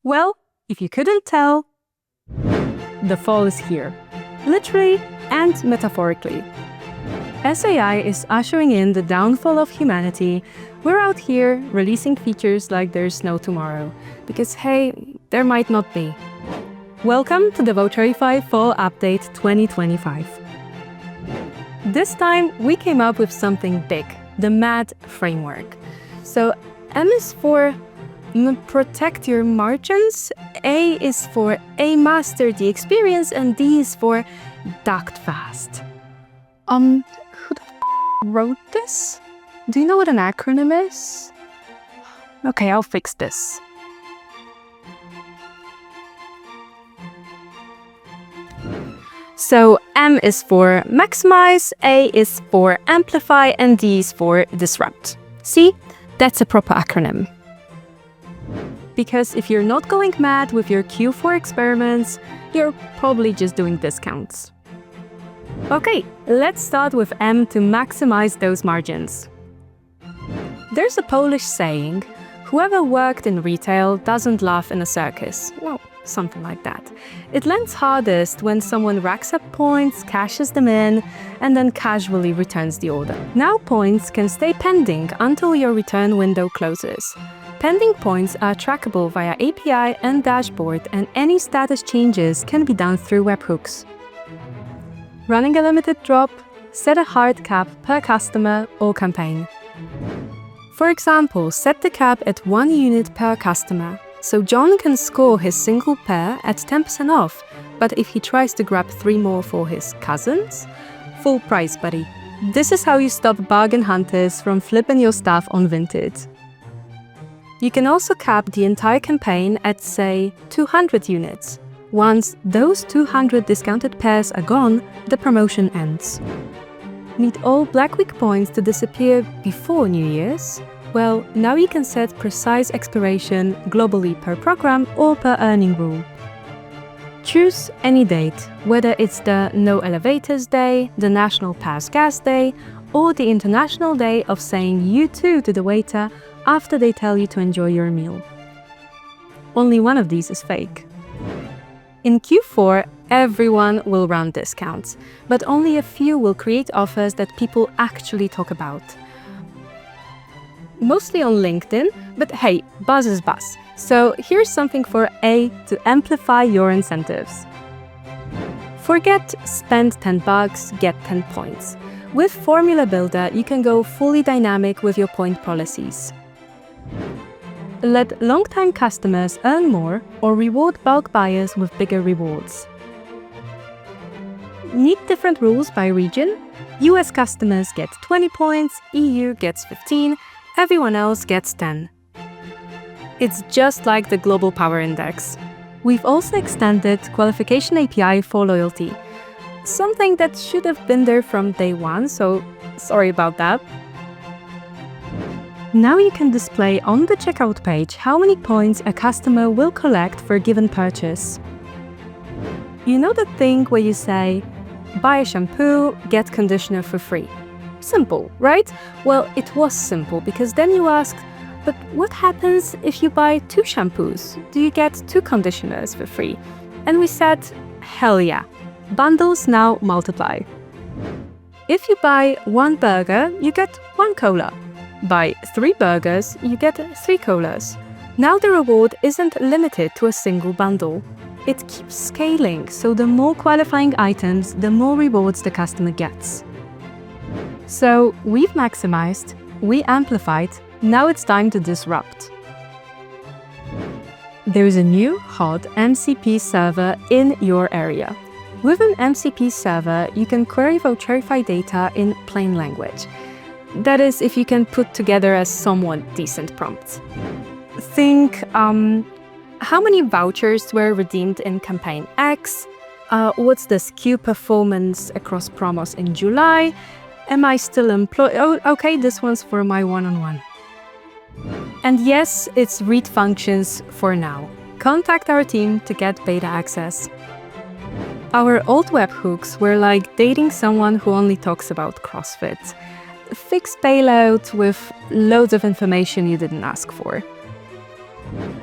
Well, if you couldn't tell, the fall is here, literally and metaphorically. As AI is ushering in the downfall of humanity, we're out here releasing features like there's no tomorrow, because hey, there might not be. Welcome to the Voucherify Fall Update 2025. This time, we came up with something big, the MAD framework. So M is for protect your margins, A is for A master the experience, and D is for duct fast. Who the wrote this? Do you know what an acronym is? Okay, I'll fix this. So M is for maximize, A is for amplify, and D is for disrupt. See? That's a proper acronym. Because if you're not going mad with your Q4 experiments, you're probably just doing discounts. Okay, let's start with M to maximize those margins. There's a Polish saying, whoever worked in retail doesn't laugh in a circus. Well, something like that. It lands hardest when someone racks up points, cashes them in, and then casually returns the order. Now points can stay pending until your return window closes. Pending points are trackable via API and dashboard, and any status changes can be done through webhooks. Running a limited drop, set a hard cap per customer or campaign. For example, set the cap at 1 unit per customer. So John can score his single pair at 10% off, but if he tries to grab 3 more for his cousins, full price, buddy. This is how you stop bargain hunters from flipping your stuff on Vinted. You can also cap the entire campaign at, say, 200 units. Once those 200 discounted pairs are gone, the promotion ends. Need all Black Week points to disappear before New Year's? Well, now you can set precise expiration globally per program or per earning rule. Choose any date, whether it's the No Elevators Day, the National Pass Gas Day, or the International Day of saying you too to the waiter after they tell you to enjoy your meal. Only one of these is fake. In Q4, everyone will run discounts, but only a few will create offers that people actually talk about. Mostly on LinkedIn, but hey, buzz is buzz. So here's something for A to amplify your incentives. Forget spend $10, get 10 points. With Formula Builder, you can go fully dynamic with your point policies. Let long-time customers earn more or reward bulk buyers with bigger rewards. Need different rules by region? US customers get 20 points, EU gets 15, everyone else gets 10. It's just like the Global Power Index. We've also extended Qualification API for loyalty. Something that should have been there from day one, so sorry about that. Now you can display on the checkout page how many points a customer will collect for a given purchase. You know that thing where you say, buy a shampoo, get conditioner for free. Simple, right? Well, it was simple because then you asked, but what happens if you buy 2 shampoos? Do you get 2 conditioners for free? And we said, hell yeah. Bundles now multiply. If you buy 1 burger, you get 1 cola. Buy 3 burgers, you get 3 colas. Now the reward isn't limited to a single bundle. It keeps scaling, so the more qualifying items, the more rewards the customer gets. So we've maximized, we amplified, now it's time to disrupt. There's a new hot MCP server in your area. With an MCP server, you can query Voucherify data in plain language. That is, if you can put together a somewhat decent prompt. Think, how many vouchers were redeemed in campaign X? What's the SKU performance across promos in July? Am I still employed? Oh, okay, this one's for my one-on-one. And yes, it's read functions for now. Contact our team to get beta access. Our old webhooks were like dating someone who only talks about CrossFit. Fixed payloads with loads of information you didn't ask for.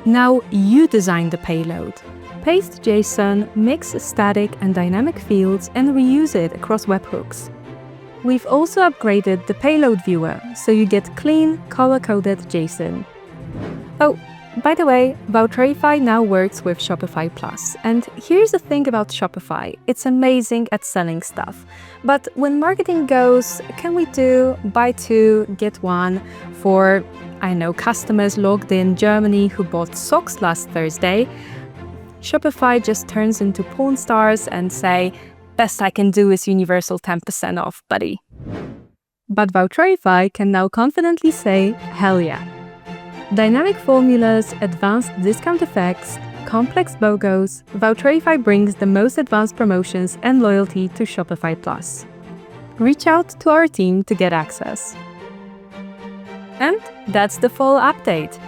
Now you design the payload. Paste JSON, mix static and dynamic fields, and reuse it across webhooks. We've also upgraded the payload viewer, so you get clean, color-coded JSON. Oh, by the way, Voucherify now works with Shopify Plus. And here's the thing about Shopify. It's amazing at selling stuff. But when marketing goes, can we do buy two, get one for, customers logged in Germany who bought socks last Thursday? Shopify just turns into porn stars and say, best I can do is universal 10% off, buddy. But Voucherify can now confidently say, hell yeah. Dynamic formulas, advanced discount effects, complex BOGOs, Voucherify brings the most advanced promotions and loyalty to Shopify Plus. Reach out to our team to get access. And that's the full update.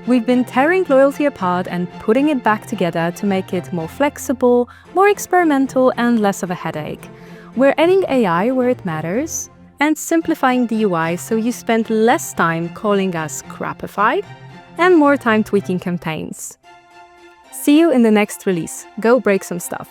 We've been tearing loyalty apart and putting it back together to make it more flexible, more experimental, and less of a headache. We're adding AI where it matters, and simplifying the UI so you spend less time calling us crapify and more time tweaking campaigns. See you in the next release. Go break some stuff.